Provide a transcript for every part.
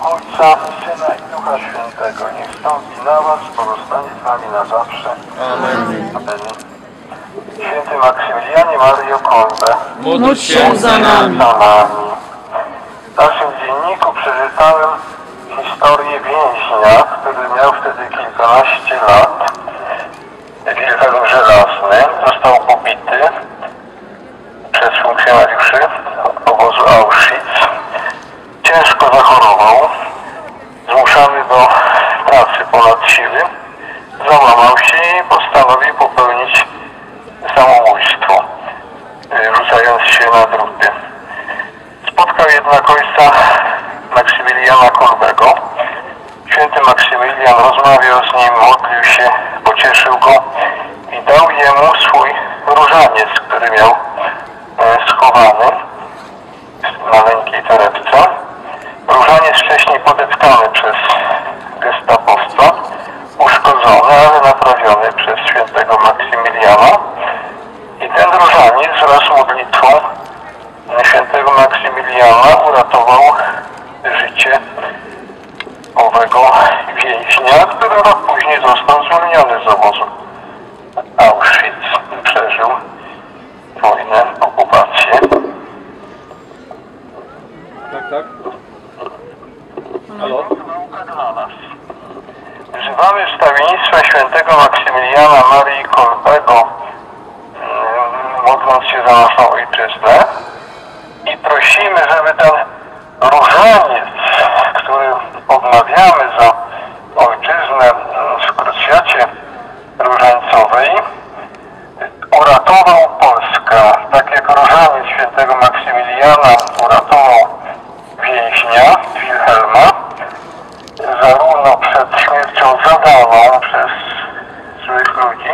Ojca i Syna i Ducha Świętego, niech stąpi na was, pozostanie z nami na zawsze. Amen. Amen. Święty Maksymilianie Mario Kolbe, Módl się za nami. W naszym dzienniku przeczytałem historię więźnia, który miał wtedy kilkanaście lat. Wilhelm Żelazny został pobity przez funkcjonariuszy obozu Auschwitz. Ciężko zachorował, zmuszany do pracy ponad siły, załamał się i postanowił popełnić samobójstwo, rzucając się na druty. Spotkał jednak ojca Maksymiliana Kolbego. Święty Maksymilian rozmawiał z nim, modlił się, pocieszył go i dał jemu swój różaniec, który miał schowany w maleńkiej torebce. Różaniec wcześniej podetkany przez gestapowca, uszkodzony, ale naprawiony przez świętego Maksymiliana. I ten różaniec wraz z modlitwą świętego Maksymiliana uratował życie owego więźnia, który rok później został zwolniony z obozu Auschwitz. Przeżył wojnę, okupację. Tak. Halo? Nauka dla nas. Wzywamy wstawiennictwa świętego Maksymiliana Marii Kolbego, modląc się za naszą ojczyznę i prosimy, żeby ten różaniec, który odmawiamy za ojczyznę w krucjacie różańcowej, uratował Polskę, tak jak różaniec świętego Maksymiliana uratował więźnia Wilhelma, zarówno przed śmiercią zadaną przez złych ludzi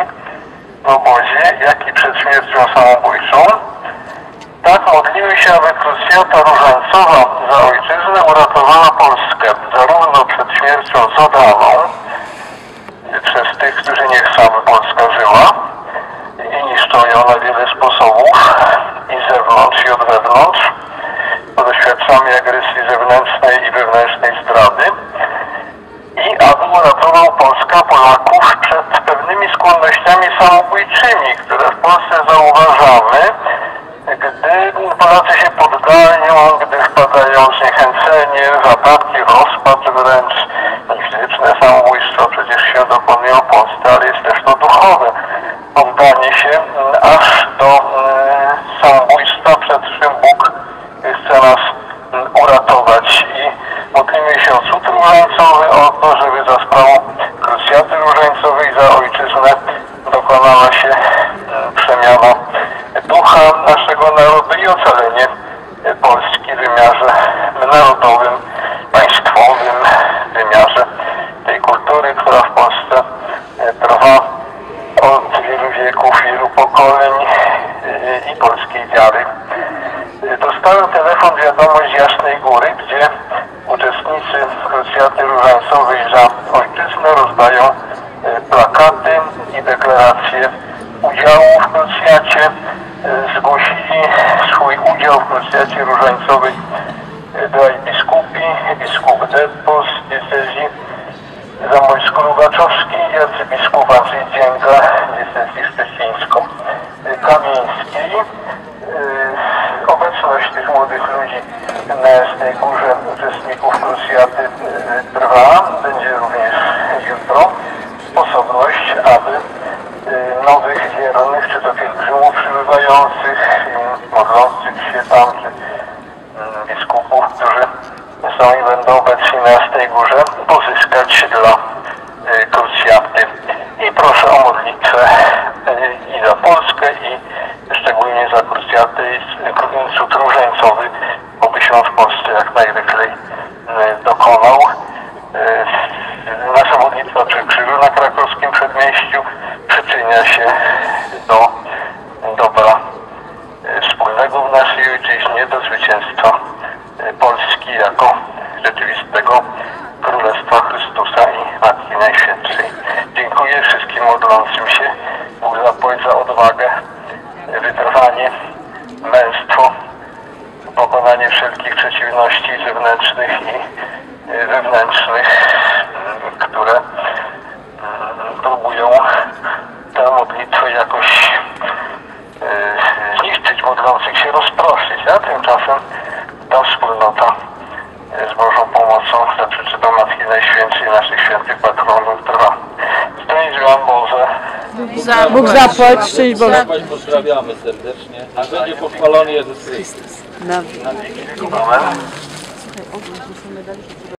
w obozie, jak i przed śmiercią samobójczą. Tak modlimy się, aby krucjata różańcowa za ojczyznę uratowała Polskę, zarówno przed śmiercią zadaną przez tych, którzy nie chcą, aby Polska żyła i niszczą ją na wiele sposobów i z zewnątrz i od wewnątrz. Doświadczamy agresji zewnętrznej i wewnętrznej zdrady i aby uratował Polska Polaków przed pewnymi skłonnościami samobójczymi, które w Polsce zauważamy, gdy Polacy się poddają, gdy wpadają w zniechęcenie, w ataki, rozpacz, wręcz fizyczne samobójstwo przecież się dokonują w Polsce, ale jest też to duchowe poddanie się aż do samobójstwa, przed czym Bóg chce nas uratować. I modlimy się o cud różańcowy, o to, żeby za sprawą krucjaty różańcowej za ojczyznę dokonała się przemiana ducha naszego narodu i ocalenie Polski w wymiarze narodowym, państwowym, w wymiarze tej kultury, która w Polsce trwa od wielu wieków, wielu pokoleń i polskiej wiary. Dostałem telefon, wiadomość z Jasnej Góry, gdzie uczestnicy krucjaty różańcowej za ojczyznę rozdają plakaty i deklaracje udziału w krucjacie. Zgłosili swój udział w krucjacie różańcowej dwaj biskupi, biskup Depos z diecezji zamojsko-lubaczowskiej i arcybiskup Andrzej Dzięga z diecezji szczecińsko-kamieńskiej. Obecność tych młodych ludzi na Jasnej Górze, uczestników krucjaty trwa, będzie również jutro. Sposobność, aby nowych wiernych, czy to pielgrzymów przybywających, modlących się tam, czy biskupów, którzy są i będą obecni na Jasnej Górze, pozyskać dla krucjaty. I proszę o modlitwę i za Polskę, i szczególnie za krucjaty i cud różańcowy, oby się w Polsce jak najrychlej dokonał. Nasza modlitwa przy krzyżu na krakowskim przedmieściu przyczynia się do dobra wspólnego w naszej ojczyźnie, do zwycięstwa Polski jako rzeczywistego Królestwa Chrystusa i Matki Najświętszej. Dziękuję wszystkim modlącym się. Bóg zapłać za odwagę, wytrwanie, męstwo, pokonanie wszelkich przeciwności zewnętrznych i łatwo jakoś zniszczyć modlących się, rozproszyć, a tymczasem ta wspólnota z Bożą pomocą za przyczepą Matki Najświętszej, naszych świętych patronów trwa. Szczęść Wam Boże. Bóg zapłać, szczęść Boże. Pozdrawiamy serdecznie. A będzie pochwalony Jezus Chrystus. Amen.